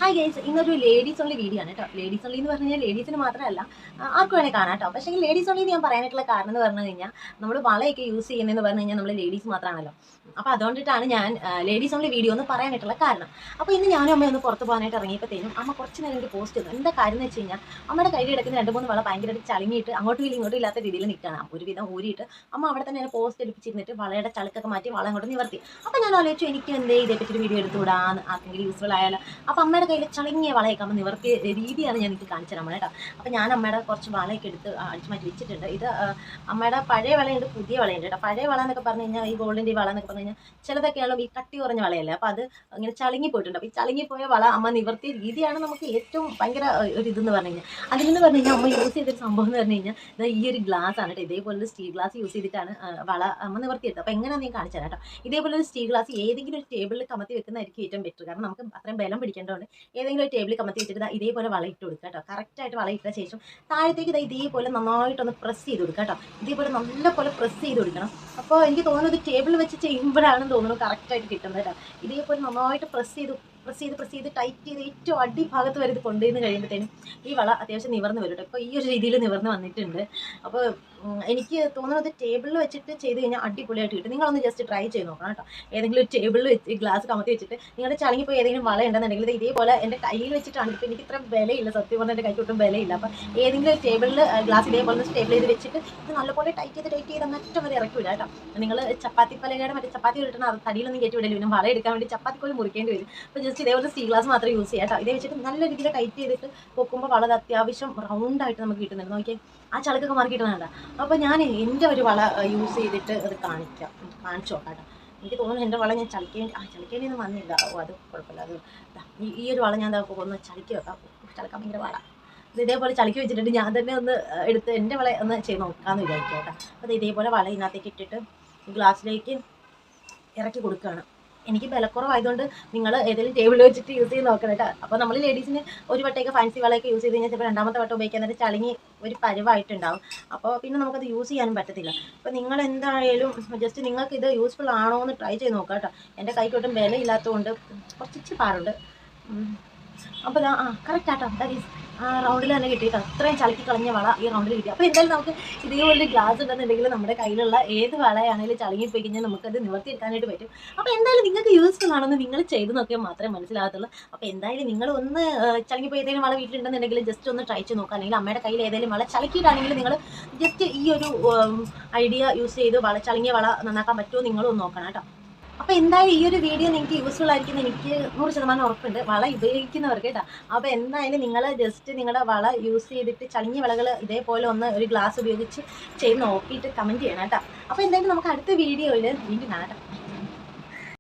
Hi guys, ഇന്നൊരു ladies only video ആണ് കേട്ടോ. ലേഡീസ് ഓൺലി എന്ന് പറഞ്ഞു കഴിഞ്ഞാൽ ലേഡീസിന് മാത്രമല്ല ആർക്കും വേണേൽ കാണാം കേട്ടോ. പക്ഷേ ലേഡീസ് ഓൺലി ഞാൻ പറയാനായിട്ടുള്ള കാരണം എന്ന് പറഞ്ഞു കഴിഞ്ഞാൽ നമ്മൾ വളയൊക്കെ യൂസ് ചെയ്യുന്നതെന്ന് പറഞ്ഞു കഴിഞ്ഞാൽ നമ്മൾ ലേഡീസ് മാത്രമാണല്ലോ. അപ്പോൾ അതുകൊണ്ടിട്ടാണ് ഞാൻ ലേഡീസ് ഓൺലി വീഡിയോ എന്ന് പറയാനായിട്ടുള്ള കാരണം. അപ്പോൾ ഇന്ന് ഞാനും അമ്മ ഒന്ന് പുറത്ത് പോകാനായിട്ട് ഇറങ്ങിയപ്പോഴത്തേനും അമ്മ കുറച്ച് നേരം എനിക്ക് പോസ്റ്റ് ചെയ്തു. എന്താ കാര്യം എന്ന് വെച്ച് കഴിഞ്ഞാൽ അമ്മയുടെ കയ്യിൽ കിടക്കുന്ന 2-3 വള ഭയങ്കരമായിട്ട് ചളിങ്ങിയിട്ട് അങ്ങോട്ടും ഇങ്ങോട്ടും ഇല്ലാത്ത രീതിയിൽ നിൽക്കുകയാണ്. ഒരുവിധം ഊരിയിട്ട് അമ്മ അവിടെ തന്നെ പോസ്റ്റ് എടുപ്പിച്ചിരുന്നിട്ട് വളയുടെ ചളുക്കൊക്കെ മാറ്റി വള അങ്ങോട്ട് നിവർത്തി. അപ്പോൾ ഞാൻ ആലോചിച്ചു എനിക്ക് എന്തേ ഇതേപ്പറ്റി ഒരു വീഡിയോ എടുത്തുകൂടാന്ന്, ആർക്കെങ്കിലും യൂസ്ഫുൾ ആയാലോ. അപ്പോൾ അമ്മയുടെ കയ്യിൽ ചളങ്ങിയ വളയൊക്കെ അമ്മ നിവർത്തിയ രീതിയാണ് ഞാൻ എനിക്ക് കാണിച്ചു തരാൻ കേട്ടോ. അപ്പോൾ ഞാൻ അമ്മയുടെ കുറച്ച് വളയൊക്കെ എടുത്ത് അടിച്ചു മാറ്റി വെച്ചിട്ടുണ്ട്. ഇത് അമ്മയുടെ പഴയ വളയുണ്ട്, പുതിയ വളയുണ്ട് കേട്ടോ. പഴയ വള എന്നൊക്കെ പറഞ്ഞു കഴിഞ്ഞാൽ ഈ ഗോൾഡിൻ്റെ വള എന്നൊക്കെ പറഞ്ഞു കഴിഞ്ഞാൽ ചിലതൊക്കെയാണല്ലോ ഈ കട്ടി കുറഞ്ഞ വളയല്ലേ. അപ്പോൾ അത് ഇങ്ങനെ ചളുങ്ങി പോയിട്ടുണ്ട്. അപ്പോൾ ഈ ചളുങ്ങിപ്പോയ വള അമ്മ നിവർത്തിയ രീതിയാണ് നമുക്ക് ഏറ്റവും ഭയങ്കര ഒരു ഇതെന്ന് പറഞ്ഞു കഴിഞ്ഞാൽ. അതിനെന്ന് പറഞ്ഞു കഴിഞ്ഞാൽ അമ്മ യൂസ് ചെയ്തൊരു സംഭവം എന്ന് പറഞ്ഞു കഴിഞ്ഞാൽ ഈ ഒരു ഗ്ലാസ് ആണ് കേട്ടോ. ഇതേപോലെ സ്റ്റീൽ ഗ്ലാസ് യൂസ് ചെയ്തിട്ടാണ് വള അമ്മ നിവർത്തിയെടുത്തത്. അപ്പോൾ എങ്ങനെയാണെന്ന് ഞാൻ കാണിച്ചു തരാം കേട്ടോ. ഇതേപോലെ ഒരു സ്റ്റീൽ ഗ്ലാസ് ഏതെങ്കിലും ഒരു ടേബിളിൽ കമത്തി വെക്കുന്നതായിരിക്കും ഏറ്റവും ബെറ്റർ. കാരണം നമുക്ക് അത്രയും ബലം പിടിക്കേണ്ടതുകൊണ്ട് ഏതെങ്കിലും ഒരു ടേബിളിൽ കമത്തി വെച്ചിട്ട് ഇതേപോലെ വള ഇട്ട് കൊടുക്കുക കേട്ടോ. കറക്റ്റായിട്ട് വള ഇട്ട ശേഷം താഴത്തേക്ക് ഇതേപോലെ നന്നായിട്ടൊന്ന് പ്രസ് ചെയ്ത് കൊടുക്കുക കേട്ടോ. ഇതേപോലെ നല്ലപോലെ പ്രസ് ചെയ്ത് കൊടുക്കണം. അപ്പോൾ എനിക്ക് തോന്നുന്നത് ടേബിൾ വെച്ച് ചെയ്യുമ്പോഴാണെന്ന് തോന്നുന്നു കറക്റ്റായിട്ട് കിട്ടുന്നത് കേട്ടോ. ഇതേപോലെ നന്നായിട്ട് പ്രസ് ചെയ്ത് ടൈറ്റ് ചെയ്ത് ഏറ്റവും അടിഭാഗത്ത് വരെ ഇത് കൊണ്ടുവന്ന് കഴിയുമ്പോഴത്തേനും ഈ വള അത്യാവശ്യം നിവർന്ന് വരും കേട്ടോ. ഇപ്പോൾ ഈ ഒരു രീതിയിൽ നിവർന്ന് വന്നിട്ടുണ്ട്. അപ്പോൾ എനിക്ക് തോന്നുന്നത് ടേബിളിൽ വെച്ചിട്ട് ചെയ്ത് കഴിഞ്ഞാൽ അടിപൊളിയായിട്ട് കിട്ടും. നിങ്ങളൊന്ന് ജസ്റ്റ് ട്രൈ ചെയ്ത് നോക്കണം കേട്ടോ. ഏതെങ്കിലും ഒരു ടേബിളിൽ വെച്ച് ഗ്ലാസ് കമത്തി വെച്ചിട്ട് നിങ്ങളുടെ ചളങ്ങിപ്പോയി ഏതെങ്കിലും വള ഉണ്ടെന്നുണ്ടെങ്കിൽ ഇതേപോലെ എൻ്റെ കയ്യിൽ വെച്ചിട്ടാണ്. ഇപ്പോൾ എനിക്ക് ഇത്ര വിലയില്ല, സത്യം പറഞ്ഞാൽ എൻ്റെ കൈക്കൊട്ടും വിലയില്ല. അപ്പോൾ ഏതെങ്കിലും ഒരു ടേബിളിൽ ഗ്ലാസ് ഇതേപോലെ സ്റ്റേബിൾ ചെയ്ത് വെച്ചിട്ട് ഇത് നല്ലപോലെ ടൈറ്റ് ചെയ്ത് അന്നറ്റം വരെ ഇറക്കി വിടാം കേട്ടോ. നിങ്ങൾ ചപ്പാത്തി പലകയുടെ മറ്റേ ചപ്പാത്തി കിട്ടുന്ന തടിയിലൊന്നും കയറ്റി വിടില്ല. പിന്നെ വള എടുക്കാൻ വേണ്ടി ചപ്പാത്തിക്കോല് മുറിക്കേണ്ടി വരും. അപ്പോൾ ജസ്റ്റ് ഇതേപോലെ സ്റ്റീൽ ഗ്ലാസ് മാത്രം യൂസ് ചെയ്യാം കേട്ടോ. ഇതേ വെച്ചിട്ട് നല്ല രീതിയിൽ ടൈറ്റ് ചെയ്തിട്ട് പൊക്കുമ്പോൾ വളരെ അത്യാവശ്യം റൗണ്ടായിട്ട് നമുക്ക് കിട്ടുന്നുണ്ട്. നോക്കിയാൽ ആ ചളുക്കൊക്കെ മാറി കിട്ടുന്നുണ്ട്. അപ്പോൾ ഞാൻ എൻ്റെ ഒരു വള യൂസ് ചെയ്തിട്ട് അത് കാണിച്ചു നോക്കാം കേട്ടോ. എനിക്ക് തോന്നുന്നു എൻ്റെ വള ഞാൻ ചളിക്കേണ്ടിയൊന്നും വന്നില്ല. അത് കുഴപ്പമില്ല. അത് ഈ ഒരു വള ഞാൻ ഒന്ന് ചളുക്കി വെക്കാം. ചളുക്കാൻ ഭയങ്കര വള ഇതേപോലെ ചളുക്കി വെച്ചിട്ടുണ്ട്. ഞാൻ തന്നെ ഒന്ന് എടുത്ത് എൻ്റെ വള ഒന്ന് ചെയ്ത് നോക്കാമെന്ന് വിചാരിക്കാം കേട്ടോ. അപ്പോൾ ഇതേപോലെ വള ഇതിനകത്തേക്ക് ഇട്ടിട്ട് ഗ്ലാസ്സിലേക്ക് ഇറക്കി കൊടുക്കുകയാണ്. എനിക്ക് വിലക്കുറവായതുകൊണ്ട് നിങ്ങൾ ഏതെങ്കിലും ടേബിളിൽ വെച്ചിട്ട് യൂസ് ചെയ്ത് നോക്കണം കേട്ടോ. അപ്പോൾ നമ്മൾ ലേഡീസിന് ഒരു വട്ടമൊക്കെ ഫാൻസി വളയൊക്കെ യൂസ് ചെയ്ത് കഴിഞ്ഞാൽ ചിലപ്പോൾ രണ്ടാമത്തെ വട്ടം ഉപയോഗിക്കാൻ നേരം ചളിങ്ങി ഒരു പരുവായിട്ടുണ്ടാവും. അപ്പോൾ പിന്നെ നമുക്കത് യൂസ് ചെയ്യാനും പറ്റത്തില്ല. അപ്പോൾ നിങ്ങൾ എന്തായാലും ജസ്റ്റ് നിങ്ങൾക്ക് ഇത് യൂസ്ഫുൾ ആണോ എന്ന് ട്രൈ ചെയ്ത് നോക്കാം കേട്ടോ. എൻ്റെ കൈക്കൊട്ടും വിലയില്ലാത്തതുകൊണ്ട് കുറച്ച് പാടുണ്ട്. അപ്പോൾ കറക്റ്റ് ആട്ടോ. ദാറ്റ് ഈസ് റൗണ്ടിൽ തന്നെ കിട്ടിയിട്ട് അത്രയും ചളുക്കി കളഞ്ഞ വള ഈ റൗണ്ടിൽ കിട്ടി. അപ്പോൾ എന്തായാലും നമുക്ക് ഇതേപോലെ ഗ്ലാസ് ഉണ്ടെന്നുണ്ടെങ്കിൽ നമ്മുടെ കയ്യിലുള്ള ഏത് വളയാണെങ്കിലും ചളുങ്ങിപ്പോയി കഴിഞ്ഞാൽ നമുക്കത് നിവർത്തിയെടുക്കാനായിട്ട് പറ്റും. അപ്പോൾ എന്തായാലും നിങ്ങൾക്ക് യൂസ്ഫുൾ ആണെന്ന് നിങ്ങൾ ചെയ്ത് നോക്കിയാൽ മാത്രമേ മനസ്സിലാകത്തുള്ളൂ. അപ്പോൾ എന്തായാലും നിങ്ങൾ ഒന്ന് ചളുങ്ങിപ്പോയി ഏതെങ്കിലും വള വീട്ടിലുണ്ടെന്നുണ്ടെങ്കിൽ ജസ്റ്റ് ഒന്ന് ട്രൈ ചെയ്ത് നോക്കുക. അല്ലെങ്കിൽ അമ്മയുടെ കയ്യിൽ ഏതെങ്കിലും വള ചളുക്കിയിട്ടാണെങ്കിൽ നിങ്ങൾ ജസ്റ്റ് ഈ ഒരു ഐഡിയ യൂസ് ചെയ്ത് ചളുങ്ങിയ വള നന്നാക്കാൻ പറ്റുമോ നിങ്ങളൊന്ന് നോക്കണം കേട്ടോ. അപ്പോൾ എന്തായാലും ഈ ഒരു വീഡിയോ നിങ്ങൾക്ക് യൂസ്ഫുൾ ആയിരിക്കും എനിക്ക് 100% ഉറപ്പുണ്ട്, വള ഉപയോഗിക്കുന്നവർക്ക് കേട്ടോ. അപ്പോൾ എന്തായാലും നിങ്ങൾ ജസ്റ്റ് നിങ്ങളുടെ വള യൂസ് ചെയ്തിട്ട് ചളിങ്ങിയ വളകൾ ഇതേപോലെ ഒരു ഗ്ലാസ് ഉപയോഗിച്ച് ചെയ്ത് നോക്കിയിട്ട് കമൻറ്റ് ചെയ്യണം കേട്ടോ. അപ്പോൾ എന്തായാലും നമുക്ക് അടുത്ത വീഡിയോയിൽ വീണ്ടും കാണാം കേട്ടോ.